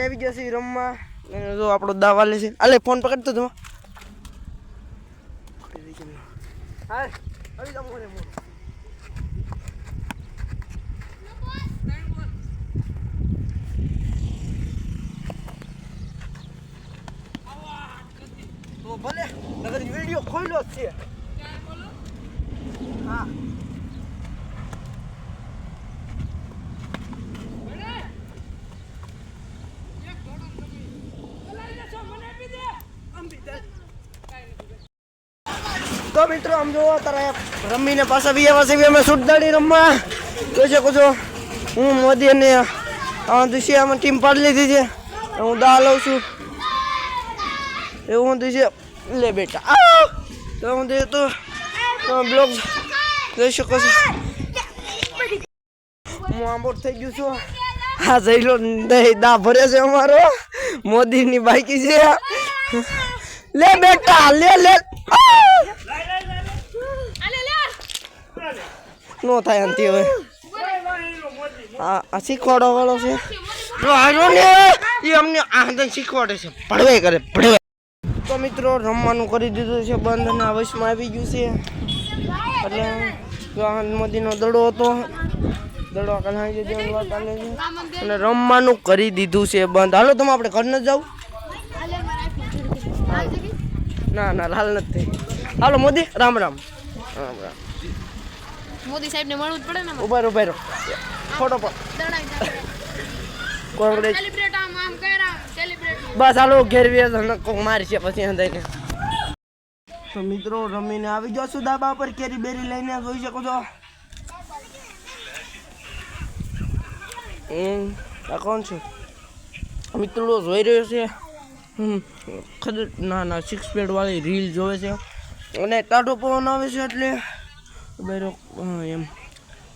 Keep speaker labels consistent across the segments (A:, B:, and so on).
A: આવી ગયા છે રમવા. જો આપણો દાવા લે છે. અલે ફોન પકડતો તમે. હા આવી જાવ મને મોર. તો ભલે નગર વિડિયો ખોલ્યો છે. ક્યાં ખોલો? હા તો મિત્રો આમ જો તારા રમીને પાછા બી અમે સુટદાડી રમવા જોઈ શકો છો. હું મોદી અને દુશિયામાં ટીમ પાડી લીધી છે. હું દા લઉં છું એવું છે. લે બેટા તો હું દે તો બ્લોગ જોઈ શકો છો. હું આંબોટ થઈ ગયું છું. હા જઈ લો દા ભરે છે અમારો. મોદીની બાઈકી છે. લે બેટા લે લે નો થાય અંતિ હવે. હા શીખવાડો વાળો છે જો હાલો ને એ અમને આંધન શીખવાડે છે. ભણવે કરે ભણવે. તો મિત્રો રમવાનું કરી દીધું છે બંધ અને વશમાં આવી ગયું છે. એટલે મોદીનો દડો હતો. દડો કલાઈ દેવાનું વાત ચાલે છે અને રમવાનું કરી દીધું છે બંધ. હાલો તમે આપણે ઘર ન જાવ. ના ના લાલ નથી. હાલો મોદી રામ રામ રામ રામ.
B: મોદી સાહેબ ને મળવું જ પડે ને.
A: ઉભા રહો ફોટો પર કોંગ્રેસ
B: સેલિબ્રેટ આમ કરા સેલિબ્રેટ.
A: બસ હાલો ઘેર વ્યાજ કો મારી છે પછી અંદાઈને. તો મિત્રો રમીને આવી જાવ છું ધાબા પર. કેરી બેરી લઈને જોઈ શકો છો. આ કોણ છે મિત્રો જોઈ રહ્યો છે. ના ના 6 પેડ વાળી રીલ જોવે છે અને ટાઢો પવન આવે છે એટલે બેરો એમ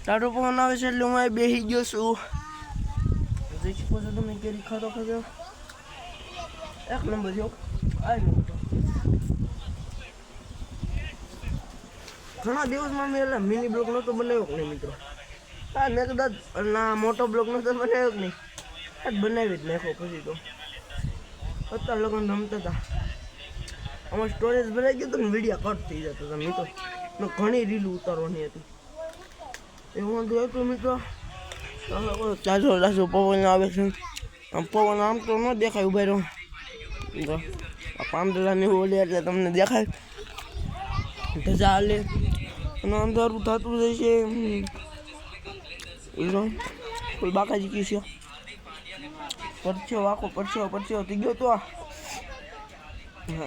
A: ટાઢો પવન આવે છે એટલે હું અહીં બેસી ગયો છું. જોઈ શકો છો તમે કેરી ખાતો એક નંબર જો. ઘણા દિવસમાં મેં એટલે મિની બ્લોક નહોતો બનાવ્યો કે નહીં મિત્રો. હા મેં કદાચ ના મોટો બ્લોક નહોતો બનાવ્યો કે નહીં. આજ બનાવી જ નાખો પછી તો. અત્યારે લગ્ન રમતા હતા આમાં સ્ટોરેજ ભરાઈ ગયું હતું ને વિડીયો કટ થઈ જતો હતા મિત્રો. મેં ઘણી રીલ ઉતારવાની હતી એવું વાંધો હતું મિત્રો. ચાલો લાસો પવન આવે છે. આમ પવન આમ તો ન દેખાય. ઉભા રહ્યો તો આ પાંદડાની ઓલી એટલે તમને દેખાય. ધજા હાલે અને અંધારું થતું જાય છે. કોઈ બાકાજી કી છે પરછ્યો આખો પરછ્યો થઈ ગયો તો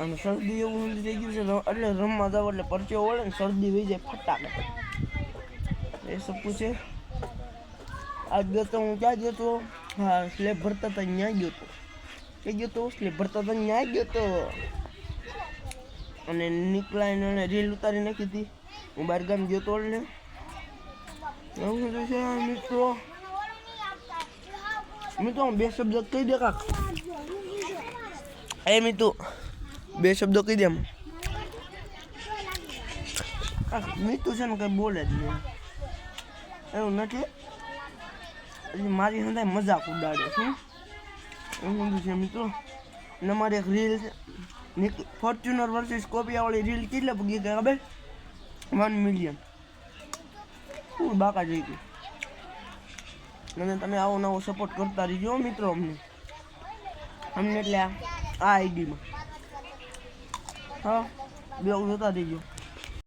A: અને શરદી એવું થઈ ગયું છે એટલે રમવા જાવ એટલે પરચો વળે ને શરદી વહી જાય ફટાકે. એ સબ પૂછે આજ ગયો તો હું ક્યાં ગયો તો. હા સ્લેબ ભરતા હતા ત્યાં ગયો તો. ક્યાં ગયો તો સ્લેબ ભરતા હતા ત્યાં ગયો તો અને નીકળાઈને એને રીલ ઉતારી નાખી હતી. હું બહાર ગામ ગયો તો એટલે એવું છે મિત્રો બે શબ્દ કહી દે કાક. એ મીતુ બે શબ્દો કહી દે એમ. મીતુ છે ને કઈ બોલે જ નહીં એવું નથી. મારી હંધાય મજાક ઉડાડે છે એવું છે મિત્રો. અને મારી એક રીલ છે ફોર્ચ્યુનર વર્સિસ સ્કોપિયાવાળી રીલ કેટલા પૂગી ગઈ ખબર 1 મિલિયન. હું બાકા જઈ ગઈ. અને તમે આવો નવો સપોર્ટ કરતા રહીજો મિત્રો અમને એટલે આ આઈડીમાં. હા બ્લોગ જોતા રહીજો.